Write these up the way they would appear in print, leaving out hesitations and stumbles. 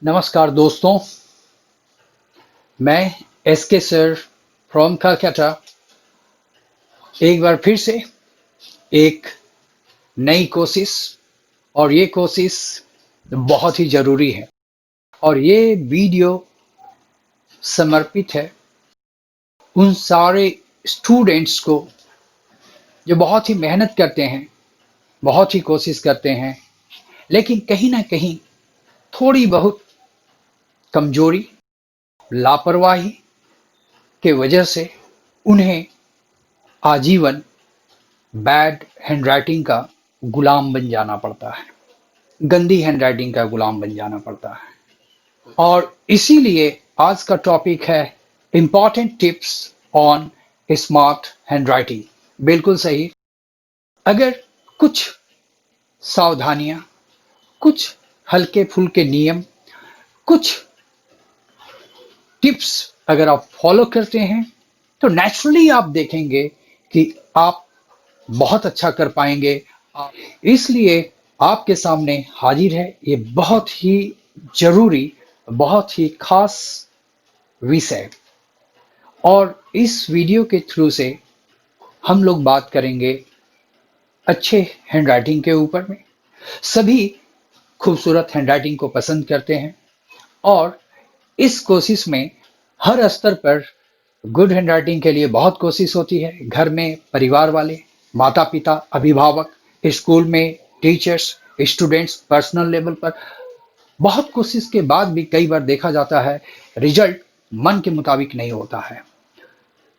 नमस्कार दोस्तों, मैं एस के सर फ्रॉम कलकत्ता एक बार फिर से एक नई कोशिश। और ये कोशिश बहुत ही ज़रूरी है और ये वीडियो समर्पित है उन सारे स्टूडेंट्स को जो बहुत ही मेहनत करते हैं, बहुत ही कोशिश करते हैं, लेकिन कहीं ना कहीं थोड़ी बहुत कमजोरी, लापरवाही के वजह से उन्हें आजीवन बैड हैंडराइटिंग का गुलाम बन जाना पड़ता है, गंदी हैंडराइटिंग का गुलाम बन जाना पड़ता है। और इसीलिए आज का टॉपिक है important tips on smart handwriting. बिल्कुल सही। अगर कुछ सावधानियां, कुछ हल्के फुल्के नियम, कुछ टिप्स अगर आप फॉलो करते हैं तो नेचुरली आप देखेंगे कि आप बहुत अच्छा कर पाएंगे। इसलिए आपके सामने हाजिर है ये बहुत ही जरूरी, बहुत ही खास विषय। और इस वीडियो के थ्रू से हम लोग बात करेंगे अच्छे हैंडराइटिंग के ऊपर में। सभी खूबसूरत हैंडराइटिंग को पसंद करते हैं और इस कोशिश में हर स्तर पर गुड हैंडराइटिंग के लिए बहुत कोशिश होती है। घर में परिवार वाले, माता पिता, अभिभावक, स्कूल में टीचर्स, स्टूडेंट्स, पर्सनल लेवल पर बहुत कोशिश के बाद भी कई बार देखा जाता है रिजल्ट मन के मुताबिक नहीं होता है।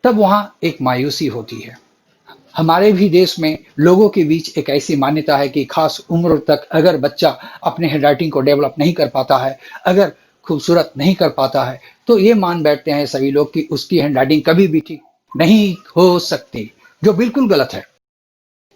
तब वहां एक मायूसी होती है। हमारे भी देश में लोगों के बीच एक ऐसी मान्यता है कि खास उम्र तक अगर बच्चा अपने हैंडराइटिंग को डेवलप नहीं कर पाता है, अगर खूबसूरत नहीं कर पाता है, तो ये मान बैठते हैं सभी लोग कि उसकी हैंडराइटिंग कभी भी ठीक नहीं हो सकती, जो बिल्कुल गलत है।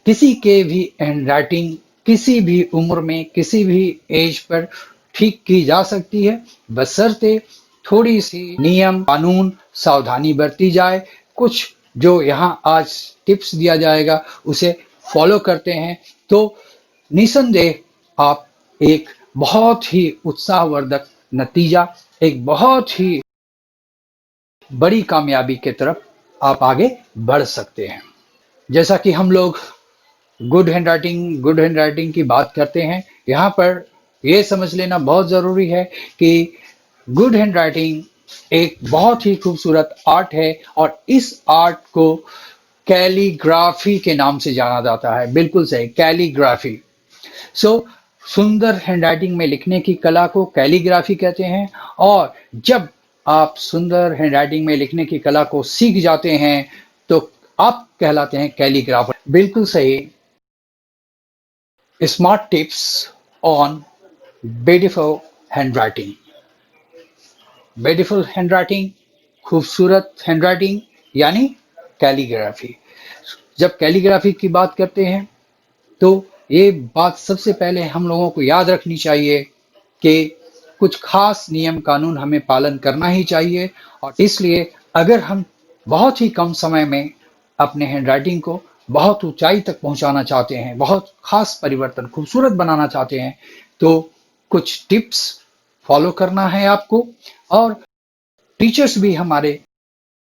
किसी के भी हैंडराइटिंग किसी भी उम्र में, किसी भी एज पर ठीक की जा सकती है, बशर्ते थोड़ी सी नियम, कानून, सावधानी बरती जाए। कुछ जो यहाँ आज टिप्स दिया जाएगा उसे फॉलो करते हैं तो निसंदेह आप एक बहुत ही उत्साहवर्धक नतीजा, एक बहुत ही बड़ी कामयाबी की तरफ आप आगे बढ़ सकते हैं। जैसा कि हम लोग गुड हैंडराइटिंग की बात करते हैं, यहाँ पर यह समझ लेना बहुत जरूरी है कि गुड हैंडराइटिंग एक बहुत ही खूबसूरत आर्ट है और इस आर्ट को कैलीग्राफी के नाम से जाना जाता है। बिल्कुल सही, कैलीग्राफी। सो सुंदर हैंडराइटिंग में लिखने की कला को कैलीग्राफी कहते हैं। और जब आप सुंदर हैंडराइटिंग में लिखने की कला को सीख जाते हैं तो आप कहलाते हैं कैलीग्राफर। बिल्कुल सही। Smart tips on beautiful handwriting. Beautiful handwriting, खूबसूरत हैंडराइटिंग यानी कैलीग्राफी। जब कैलीग्राफी की बात करते हैं तो ये बात सबसे पहले हम लोगों को याद रखनी चाहिए कि कुछ खास नियम कानून हमें पालन करना ही चाहिए। और इसलिए अगर हम बहुत ही कम समय में अपने हैंडराइटिंग को बहुत ऊंचाई तक पहुंचाना चाहते हैं, बहुत खास परिवर्तन, खूबसूरत बनाना चाहते हैं, तो कुछ टिप्स फॉलो करना है आपको। और टीचर्स भी हमारे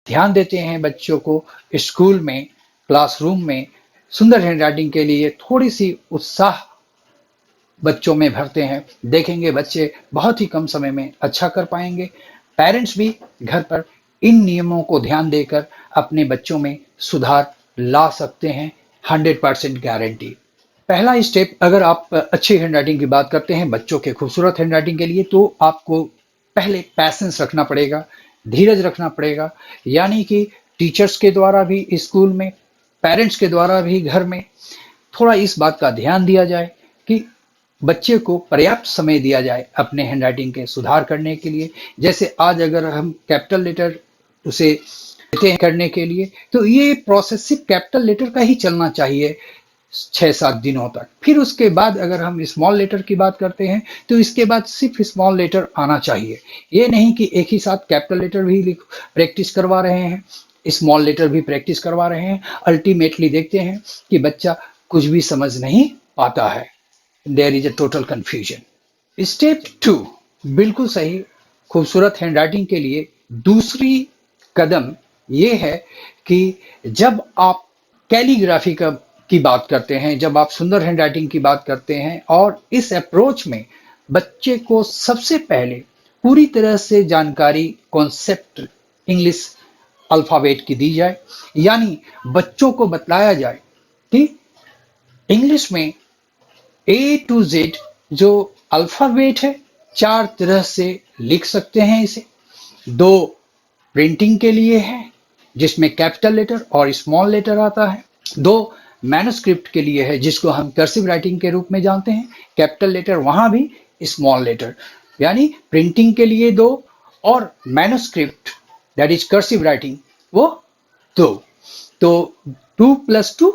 ध्यान देते हैं बच्चों को स्कूल में, क्लासरूम में सुंदर हैंडराइटिंग के लिए थोड़ी सी उत्साह बच्चों में भरते हैं। देखेंगे बच्चे बहुत ही कम समय में अच्छा कर पाएंगे। पेरेंट्स भी घर पर इन नियमों को ध्यान देकर अपने बच्चों में सुधार ला सकते हैं। 100% गारंटी। पहला स्टेप, अगर आप अच्छी हैंडराइटिंग की बात करते हैं बच्चों के खूबसूरत हैंडराइटिंग के लिए, तो आपको पहले पैसेंस रखना पड़ेगा, धीरज रखना पड़ेगा। यानी कि टीचर्स के द्वारा भी स्कूल में, पेरेंट्स के द्वारा भी घर में थोड़ा इस बात का ध्यान दिया जाए कि बच्चे को पर्याप्त समय दिया जाए अपने हैंडराइटिंग के सुधार करने के लिए। जैसे आज अगर हम कैपिटल लेटर उसे देते हैं करने के लिए, तो ये प्रोसेस सिर्फ कैपिटल लेटर का ही चलना चाहिए 6-7 दिनों तक। फिर उसके बाद अगर हम स्मॉल लेटर की बात करते हैं तो इसके बाद सिर्फ स्मॉल लेटर आना चाहिए। ये नहीं कि एक ही साथ कैपिटल लेटर भी प्रैक्टिस करवा रहे हैं, स्मॉल लेटर भी प्रैक्टिस करवा रहे हैं। अल्टीमेटली देखते हैं कि बच्चा कुछ भी समझ नहीं पाता है। There is a total confusion. Step 2, बिल्कुल सही। खूबसूरत हैंडराइटिंग के लिए दूसरी कदम ये है कि जब आप कैलीग्राफी का की बात करते हैं, जब आप सुंदर हैंडराइटिंग की बात करते हैं और इस अप्रोच में बच्चे को सबसे पहले पूरी तरह से जानकारी कॉन्सेप्ट इंग्लिश अल्फाबेट की दी जाए। यानी बच्चों को बतलाया जाए कि इंग्लिश में ए टू जेड जो अल्फाबेट है, चार तरह से लिख सकते हैं इसे। दो प्रिंटिंग के लिए है, जिसमें कैपिटल लेटर और स्मॉल लेटर आता है। दो मैन्युस्क्रिप्ट के लिए है, जिसको हम कर्सिव राइटिंग के रूप में जानते हैं, कैपिटल लेटर वहां भी, स्मॉल लेटर। यानी प्रिंटिंग के लिए दो, और manuscript that is cursive writing वो दो। तो 2 + 2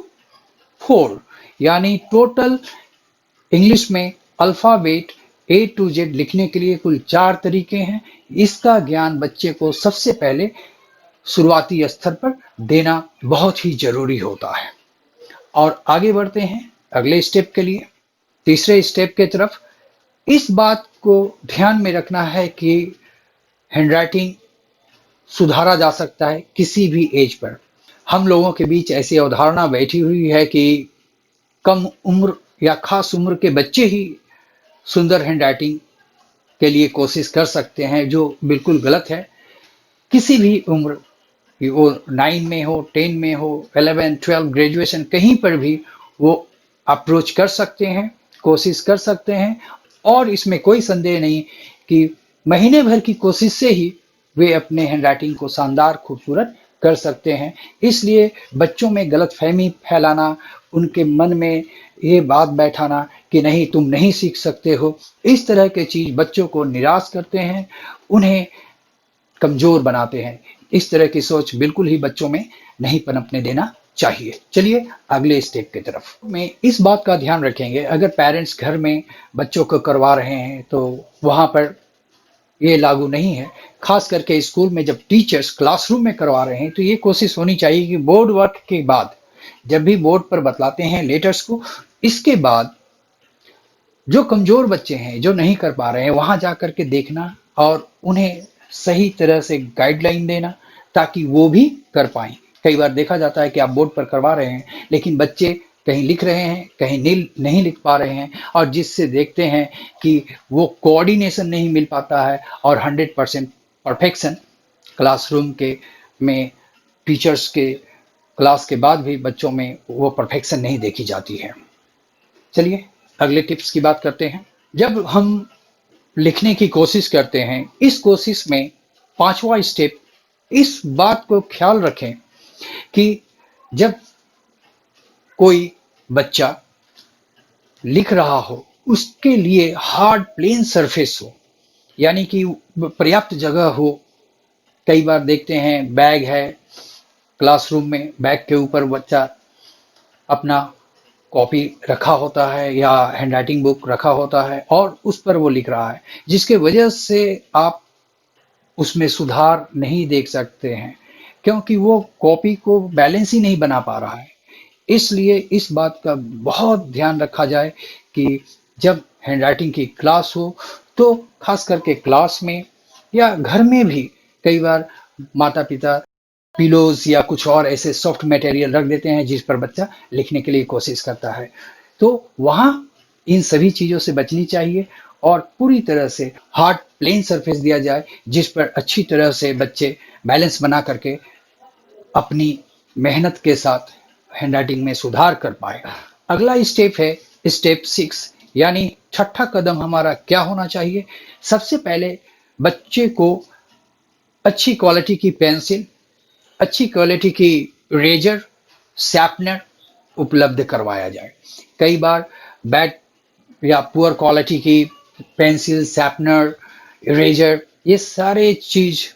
4, यानी टोटल इंग्लिश में अल्फाबेट ए टू जेड लिखने के लिए कुल 4 तरीके हैं। इसका ज्ञान बच्चे को सबसे पहले शुरुआती स्तर पर देना बहुत ही जरूरी होता है। और आगे बढ़ते हैं अगले स्टेप के लिए, तीसरे स्टेप के तरफ। इस बात को ध्यान में रखना है कि हैंडराइटिंग सुधारा जा सकता है किसी भी एज पर। हम लोगों के बीच ऐसी अवधारणा बैठी हुई है कि कम उम्र या खास उम्र के बच्चे ही सुंदर हैंडराइटिंग के लिए कोशिश कर सकते हैं, जो बिल्कुल गलत है। किसी भी उम्र, वो 9 में हो, 10 में हो, 11, 12, ग्रेजुएशन, कहीं पर भी वो अप्रोच कर सकते हैं, कोशिश कर सकते हैं। और इसमें कोई संदेह नहीं कि महीने भर की कोशिश से ही वे अपने हैंडराइटिंग को शानदार खूबसूरत कर सकते हैं। इसलिए बच्चों में गलत फहमी फैलाना, उनके मन में ये बात बैठाना कि नहीं तुम नहीं सीख सकते हो, इस तरह के चीज बच्चों को निराश करते हैं, उन्हें कमजोर बनाते हैं। इस तरह की सोच बिल्कुल ही बच्चों में नहीं पनपने देना चाहिए। चलिए अगले स्टेप की तरफ में इस बात का ध्यान रखेंगे, अगर पेरेंट्स घर में बच्चों को करवा रहे हैं तो वहां पर ये लागू नहीं है। खास करके स्कूल में जब टीचर्स क्लासरूम में करवा रहे हैं तो ये कोशिश होनी चाहिए कि बोर्ड वर्क के बाद, जब भी बोर्ड पर बतलाते हैं लेटर्स को, इसके बाद जो कमजोर बच्चे हैं, जो नहीं कर पा रहे हैं, वहां जाकर के देखना और उन्हें सही तरह से गाइडलाइन देना, ताकि वो भी कर पाए। कई बार देखा जाता है कि आप बोर्ड पर करवा रहे हैं लेकिन बच्चे कहीं लिख रहे हैं, कहीं नहीं लिख पा रहे हैं, और जिससे देखते हैं कि वो कोऑर्डिनेशन नहीं मिल पाता है और 100% परफेक्शन क्लासरूम के में, टीचर्स के क्लास के बाद भी बच्चों में वो परफेक्शन नहीं देखी जाती है। चलिए अगले टिप्स की बात करते हैं। जब हम लिखने की कोशिश करते हैं, इस कोशिश में पांचवा स्टेप, इस बात को ख्याल रखें कि जब कोई बच्चा लिख रहा हो उसके लिए हार्ड प्लेन सरफेस हो, यानी कि पर्याप्त जगह हो। कई बार देखते हैं बैग है क्लासरूम में, बैग के ऊपर बच्चा अपना कॉपी रखा होता है या हैंडराइटिंग बुक रखा होता है और उस पर वो लिख रहा है, जिसके वजह से आप उसमें सुधार नहीं देख सकते हैं, क्योंकि वो कॉपी को बैलेंस ही नहीं बना पा रहा है। इसलिए इस बात का बहुत ध्यान रखा जाए कि जब हैंडराइटिंग की क्लास हो तो खास करके क्लास में या घर में भी कई बार माता पिता पिलोज या कुछ और ऐसे सॉफ्ट मटेरियल रख देते हैं जिस पर बच्चा लिखने के लिए कोशिश करता है। तो वहां इन सभी चीजों से बचनी चाहिए और पूरी तरह से हार्ड प्लेन सरफेस दिया जाए, जिस पर अच्छी तरह से बच्चे बैलेंस बना करके अपनी मेहनत के साथ हैंडराइटिंग में सुधार कर पाए। अगला स्टेप है स्टेप 6, यानी छठा कदम हमारा क्या होना चाहिए। सबसे पहले बच्चे को अच्छी क्वालिटी की पेंसिल, अच्छी क्वालिटी की इरेजर, शैर्पनर उपलब्ध करवाया जाए। कई बार बैड या पुअर क्वालिटी की पेंसिल, शैर्पनर, इरेजर, ये सारे चीज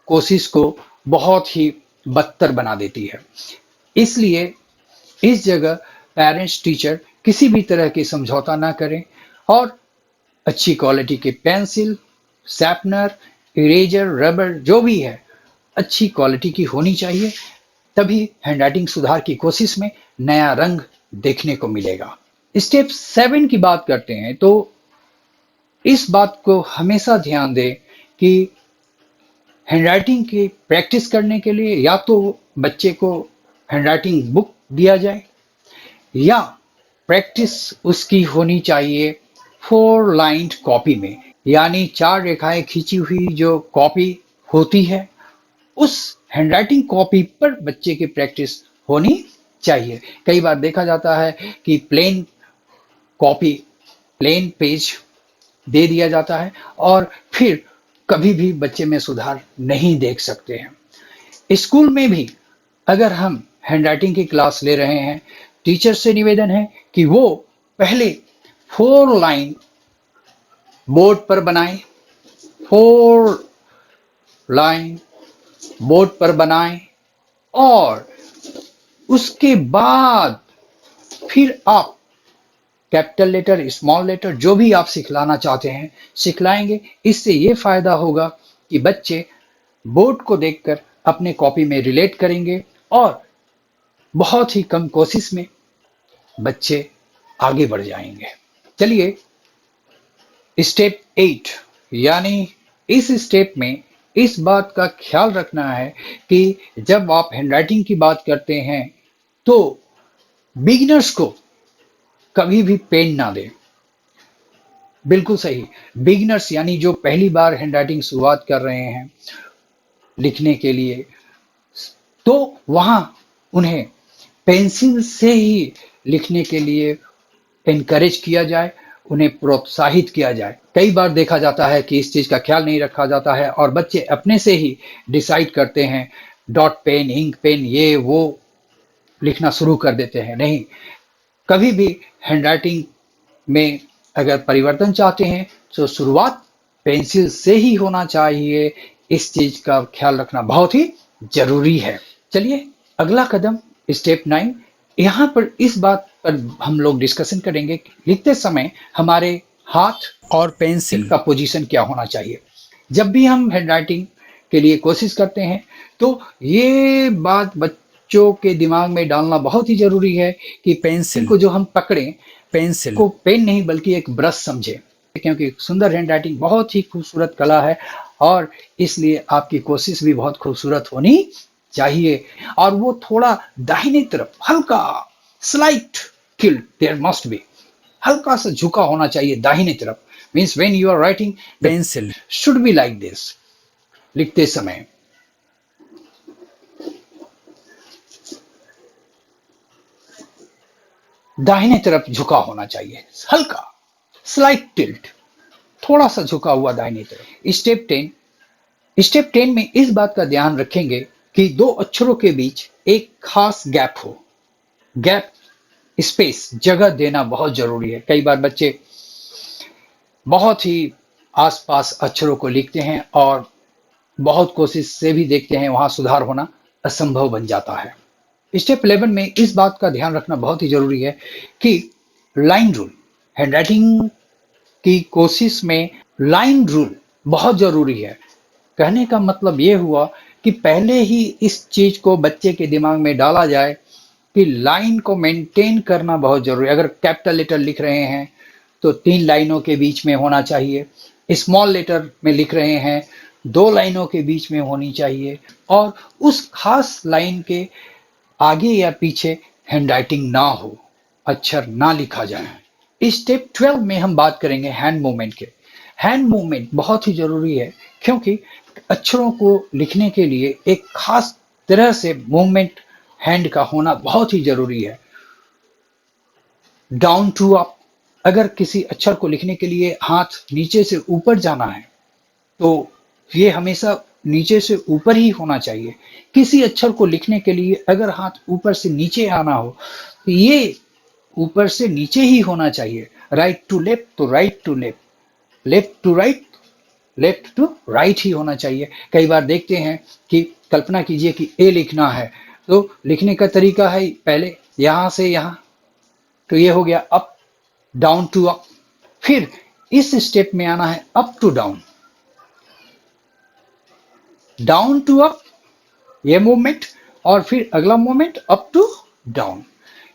कोशिश को बहुत ही बदतर बना देती है। इसलिए इस जगह पेरेंट्स टीचर किसी भी तरह की समझौता ना करें और अच्छी क्वालिटी के पेंसिल, शैर्पनर, इरेजर, रबर जो भी है अच्छी क्वालिटी की होनी चाहिए, तभी हैंडराइटिंग सुधार की कोशिश में नया रंग देखने को मिलेगा। स्टेप 7 की बात करते हैं तो इस बात को हमेशा ध्यान दें कि हैंडराइटिंग की प्रैक्टिस करने के लिए या तो बच्चे को हैंडराइटिंग बुक दिया जाए या प्रैक्टिस उसकी होनी चाहिए 4 लाइन्ड कॉपी में, यानी 4 रेखाएं खींची हुई जो कॉपी होती है, उस हैंडराइटिंग कॉपी पर बच्चे की प्रैक्टिस होनी चाहिए। कई बार देखा जाता है कि प्लेन कॉपी, प्लेन पेज दे दिया जाता है और फिर कभी भी बच्चे में सुधार नहीं देख सकते हैं। स्कूल में भी अगर हम हैंडराइटिंग की क्लास ले रहे हैं, टीचर से निवेदन है कि वो पहले 4 लाइन बोर्ड पर बनाएं, 4 लाइन बोर्ड पर बनाएं और उसके बाद फिर आप कैपिटल लेटर, स्मॉल लेटर, जो भी आप सिखलाना चाहते हैं सिखलाएंगे। इससे ये फायदा होगा कि बच्चे बोर्ड को देखकर अपने कॉपी में रिलेट करेंगे और बहुत ही कम कोशिश में बच्चे आगे बढ़ जाएंगे। चलिए स्टेप 8, यानी इस स्टेप में इस बात का ख्याल रखना है कि जब आप हैंडराइटिंग की बात करते हैं तो बिगिनर्स को कभी भी पेन ना दें। बिल्कुल सही, बिगिनर्स यानी जो पहली बार हैंडराइटिंग शुरुआत कर रहे हैं लिखने के लिए, तो वहां उन्हें पेंसिल से ही लिखने के लिए एनकरेज किया जाए, उन्हें प्रोत्साहित किया जाए। कई बार देखा जाता है कि इस चीज का ख्याल नहीं रखा जाता है और बच्चे अपने से ही डिसाइड करते हैं, डॉट पेन, इंक पेन, ये वो लिखना शुरू कर देते हैं। नहीं, कभी भी हैंडराइटिंग में अगर परिवर्तन चाहते हैं तो शुरुआत पेंसिल से ही होना चाहिए। इस चीज का ख्याल रखना बहुत ही जरूरी है। चलिए अगला कदम स्टेप 9, यहाँ पर इस बात पर हम लोग डिस्कशन करेंगे कि लिखते समय हमारे हाथ और पेंसिल का पोजीशन क्या होना चाहिए। जब भी हम हैंडराइटिंग के लिए कोशिश करते हैं तो ये बात बच्चों के दिमाग में डालना बहुत ही जरूरी है कि पेंसिल को जो हम पकड़ें, पेंसिल को पेन नहीं बल्कि एक ब्रश समझें, क्योंकि सुंदर हैंडराइटिंग बहुत ही खूबसूरत कला है और इसलिए आपकी कोशिश भी बहुत खूबसूरत होनी चाहिए। और वो थोड़ा दाहिने तरफ हल्का, slight tilt there must be, हल्का सा झुका होना चाहिए दाहिने तरफ। Means when you are writing, pencil should be like this. लिखते समय दाहिने तरफ झुका होना चाहिए, हल्का स्लाइट टिल्ट, थोड़ा सा झुका हुआ दाहिने तरफ। स्टेप 10 में इस बात का ध्यान रखेंगे कि 2 अक्षरों के बीच एक खास गैप हो। गैप, स्पेस, जगह देना बहुत जरूरी है। कई बार बच्चे बहुत ही आसपास अक्षरों को लिखते हैं और बहुत कोशिश से भी देखते हैं, वहां सुधार होना असंभव बन जाता है। स्टेप 11 में इस बात का ध्यान रखना बहुत ही जरूरी है कि लाइन रूल, हैंडराइटिंग की कोशिश में लाइन रूल बहुत जरूरी है। कहने का मतलब ये हुआ कि पहले ही इस चीज को बच्चे के दिमाग में डाला जाए कि लाइन को मेंटेन करना बहुत जरूरी है। अगर कैपिटल लेटर लिख रहे हैं तो 3 लाइनों के बीच में होना चाहिए, स्मॉल लेटर में लिख रहे हैं 2 लाइनों के बीच में होनी चाहिए और उस खास लाइन के आगे या पीछे हैंडराइटिंग ना हो, अक्षर ना लिखा जाए। स्टेप 12 में हम बात करेंगे हैंड मूवमेंट के। हैंड मूवमेंट बहुत ही जरूरी है क्योंकि अक्षरों को लिखने के लिए एक खास तरह से मूवमेंट हैंड का होना बहुत ही जरूरी है। डाउन टू अप, अगर किसी अक्षर को लिखने के लिए हाथ नीचे से ऊपर जाना है तो ये हमेशा नीचे से ऊपर ही होना चाहिए। किसी अक्षर को लिखने के लिए अगर हाथ ऊपर से नीचे आना हो तो ये ऊपर से नीचे ही होना चाहिए। राइट टू लेफ्ट तो right to left, left to right, left to right ही होना चाहिए। कई बार देखते हैं कि कल्पना कीजिए कि ए लिखना है तो लिखने का तरीका है पहले यहां से यहां, तो ये हो गया अप, डाउन टू अप। फिर इस स्टेप में आना है up to down, down to up, ये मूवमेंट, और फिर अगला मूवमेंट अप टू डाउन।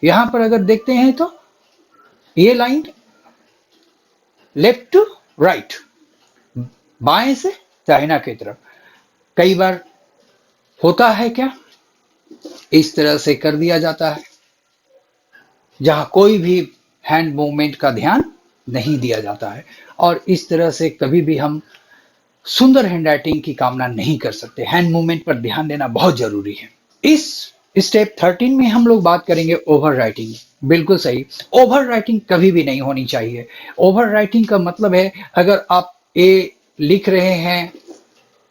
यहां पर अगर देखते हैं तो ये लाइन लेफ्ट टू राइट, बाएं से दाहिना की तरफ। कई बार होता है क्या, इस तरह से कर दिया जाता है जहां कोई भी हैंड मूवमेंट का ध्यान नहीं दिया जाता है, और इस तरह से कभी भी हम सुंदर हैंडराइटिंग की कामना नहीं कर सकते। हैंड मूवमेंट पर ध्यान देना बहुत जरूरी है। इस स्टेप 13 में हम लोग बात करेंगे ओवर राइटिंग। बिल्कुल सही, ओवर राइटिंग कभी भी नहीं होनी चाहिए। ओवर राइटिंग का मतलब है, अगर आप ए लिख रहे हैं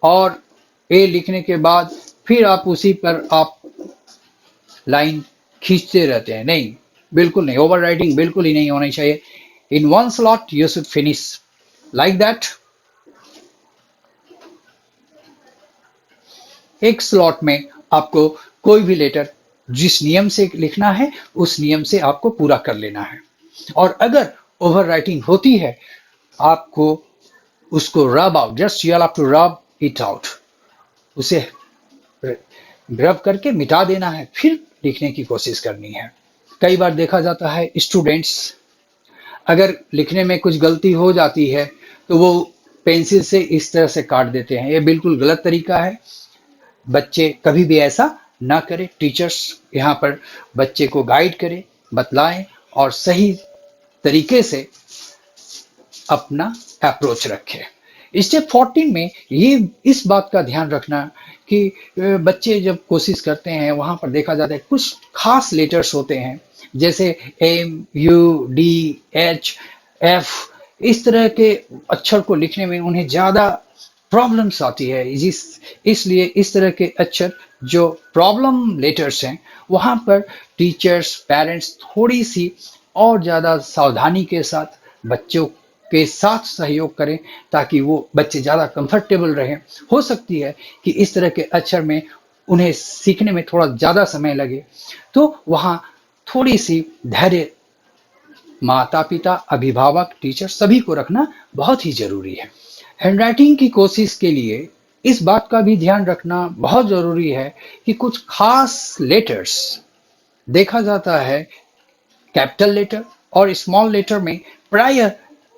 और ए लिखने के बाद फिर आप उसी पर आप लाइन खींचते रहते हैं, नहीं, बिल्कुल नहीं, ओवर राइटिंग बिल्कुल ही नहीं होनी चाहिए। In one slot you should finish like that. एक स्लॉट में आपको कोई भी लेटर जिस नियम से लिखना है उस नियम से आपको पूरा कर लेना है। और अगर ओवर राइटिंग होती है, आपको उसको rub out, just you have to rub it out, उसे रब करके मिटा देना है, फिर लिखने की कोशिश करनी है। कई बार देखा जाता है स्टूडेंट्स, अगर लिखने में कुछ गलती हो जाती है तो वो पेंसिल से इस तरह से काट देते हैं। ये बिल्कुल गलत तरीका है। बच्चे कभी भी ऐसा ना करें। टीचर्स यहाँ पर बच्चे को गाइड करें, बतलाएं और सही तरीके से अपना अप्रोच रखें। स्टेप 14 में ये इस बात का ध्यान रखना कि बच्चे जब कोशिश करते हैं, वहां पर देखा जाता है कुछ खास लेटर्स होते हैं, जैसे M, U, D, H, F, इस तरह के अक्षर को लिखने में उन्हें ज्यादा प्रॉब्लम्स आती है। इसलिए इस तरह के अक्षर जो प्रॉब्लम लेटर्स हैं, वहां पर टीचर्स, पेरेंट्स थोड़ी सी और ज्यादा सावधानी के साथ बच्चों के साथ सहयोग करें, ताकि वो बच्चे ज्यादा कंफर्टेबल रहें। हो सकती है कि इस तरह के अक्षर में उन्हें सीखने में थोड़ा ज्यादा समय लगे, तो वहां थोड़ी सी धैर्य माता पिता, अभिभावक, टीचर सभी को रखना बहुत ही जरूरी है। हैंडराइटिंग की कोशिश के लिए इस बात का भी ध्यान रखना बहुत जरूरी है कि कुछ खास लेटर्स देखा जाता है, कैपिटल लेटर और स्मॉल लेटर में प्राय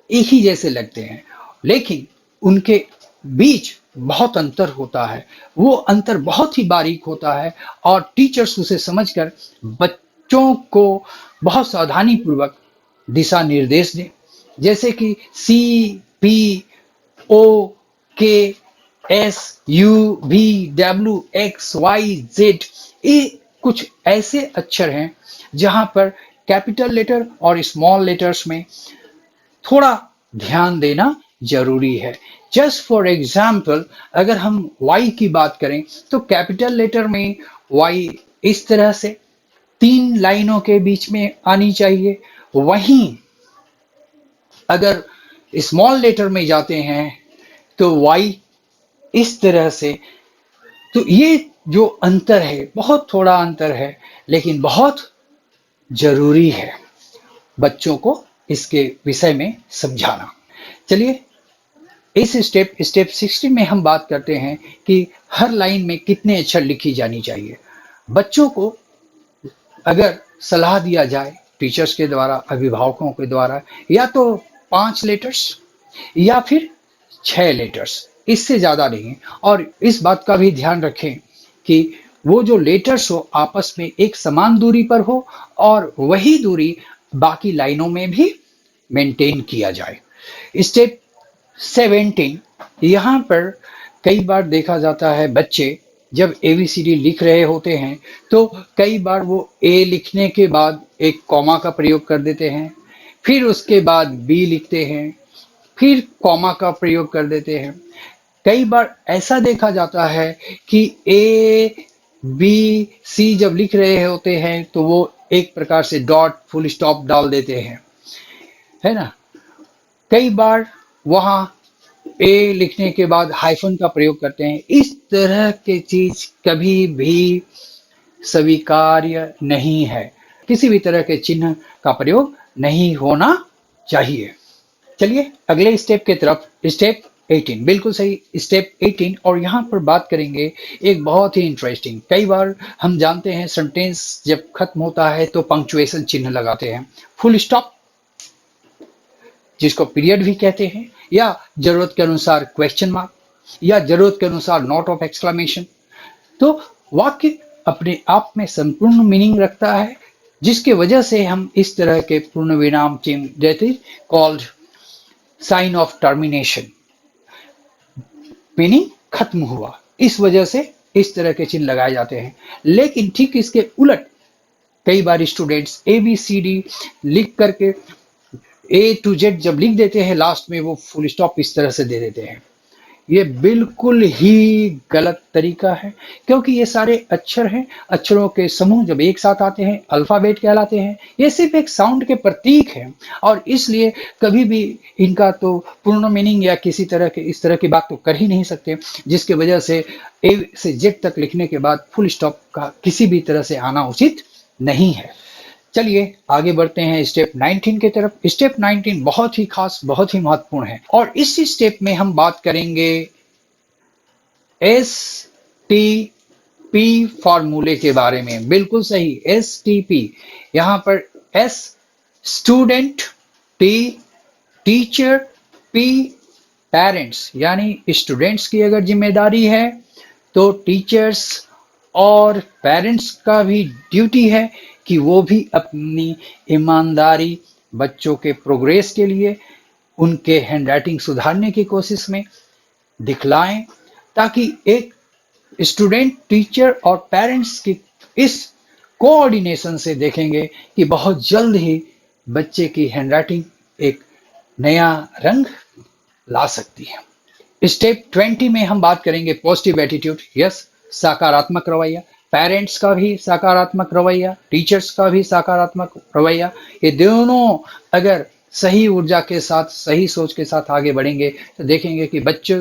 एक ही जैसे लगते हैं, लेकिन उनके बीच बहुत अंतर होता है। वो अंतर बहुत ही बारीक होता है और टीचर्स उसे समझकर बच्चों को बहुत सावधानी पूर्वक दिशा निर्देश दें, जैसे कि सी, P, O, K, S, U, V, W, X, Y, Z, ये कुछ ऐसे अक्षर हैं जहां पर कैपिटल लेटर और स्मॉल लेटर्स में थोड़ा ध्यान देना जरूरी है। जस्ट फॉर एग्जाम्पल, अगर हम वाई की बात करें तो कैपिटल लेटर में वाई इस तरह से 3 लाइनों के बीच में आनी चाहिए। वहीं अगर स्मॉल लेटर में जाते हैं तो वाई इस तरह से। तो ये जो अंतर है, बहुत थोड़ा अंतर है, लेकिन बहुत जरूरी है बच्चों को इसके विषय में समझाना। चलिए, इस स्टेप 16 में हम बात करते हैं कि हर लाइन में कितने अक्षर लिखी जानी चाहिए। बच्चों को अगर सलाह दिया जाए टीचर्स के द्वारा, अभिभावकों के द्वारा, या तो 5 लेटर्स या फिर 6 लेटर्स, इससे ज्यादा नहीं। और इस बात का भी ध्यान रखें कि वो जो लेटर्स हो आपस में एक समान दूरी पर हो और वही दूरी बाकी लाइनों में भी मेंटेन किया जाए। स्टेप 17, यहाँ पर कई बार देखा जाता है बच्चे जब एबीसीडी लिख रहे होते हैं तो कई बार वो ए लिखने के बाद एक कॉमा का प्रयोग कर देते हैं, फिर उसके बाद बी लिखते हैं, फिर कॉमा का प्रयोग कर देते हैं। कई बार ऐसा देखा जाता है कि ए, बी, सी जब लिख रहे होते हैं तो वो एक प्रकार से डॉट, फुल स्टॉप डाल देते हैं, है ना। कई बार वहां ए लिखने के बाद हाइफन का प्रयोग करते हैं। इस तरह के चीज कभी भी स्वीकार्य नहीं है। किसी भी तरह के चिन्ह का प्रयोग नहीं होना चाहिए। चलिए अगले स्टेप की तरफ, स्टेप 18, बिल्कुल सही, स्टेप 18। और यहाँ पर बात करेंगे एक बहुत ही इंटरेस्टिंग। कई बार हम जानते हैं सेंटेंस जब खत्म होता है तो पंक्चुएशन चिन्ह लगाते हैं, फुल स्टॉप, जिसको पीरियड भी कहते हैं, या जरूरत के अनुसार क्वेश्चन मार्क, या जरूरत के अनुसार नोट ऑफ एक्सक्लेमेशन। तो वाक्य अपने आप में संपूर्ण मीनिंग रखता है, जिसके वजह से हम इस तरह के पूर्ण विराम चिन्ह जैसे called sign of termination, meaning खत्म हुआ, इस वजह से इस तरह के चिन्ह लगाए जाते हैं। लेकिन ठीक इसके उलट कई बार students A B C D लिख करके ए टू जेड जब लिख देते हैं, लास्ट में वो फुल स्टॉप इस तरह से दे देते हैं। ये बिल्कुल ही गलत तरीका है, क्योंकि ये सारे अक्षर हैं, अक्षरों के समूह जब एक साथ आते हैं अल्फाबेट कहलाते हैं। ये सिर्फ एक साउंड के प्रतीक हैं, और इसलिए कभी भी इनका तो पूर्ण मीनिंग या किसी तरह के इस तरह की बात तो कर ही नहीं सकते, जिसकी वजह से ए से जेड तक लिखने के बाद फुल स्टॉप का किसी भी तरह से आना उचित नहीं है। चलिए आगे बढ़ते हैं स्टेप 19 की तरफ। स्टेप 19 बहुत ही खास, बहुत ही महत्वपूर्ण है, और इस स्टेप में हम बात करेंगे STP फॉर्मूले के बारे में। बिल्कुल सही, STP। यहां पर S student, T teacher, P parents, यानी स्टूडेंट्स की अगर जिम्मेदारी है तो टीचर्स और पेरेंट्स का भी ड्यूटी है कि वो भी अपनी ईमानदारी बच्चों के प्रोग्रेस के लिए उनके हैंडराइटिंग सुधारने की कोशिश में दिखलाएं, ताकि एक स्टूडेंट, टीचर और पेरेंट्स की इस कोऑर्डिनेशन से देखेंगे कि बहुत जल्द ही बच्चे की हैंडराइटिंग एक नया रंग ला सकती है। स्टेप 20 में हम बात करेंगे पॉजिटिव एटीट्यूड। यस, सकारात्मक रवैया, पेरेंट्स का भी सकारात्मक रवैया, टीचर्स का भी सकारात्मक रवैया। ये दोनों अगर सही ऊर्जा के साथ, सही सोच के साथ आगे बढ़ेंगे तो देखेंगे कि बच्चे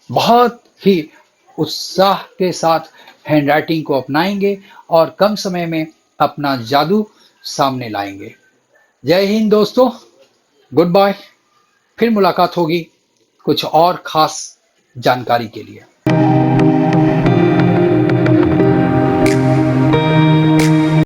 बहुत ही उत्साह के साथ हैंडराइटिंग को अपनाएंगे और कम समय में अपना जादू सामने लाएंगे। जय हिंद दोस्तों, गुड बाय। फिर मुलाकात होगी कुछ और खास जानकारी के लिए।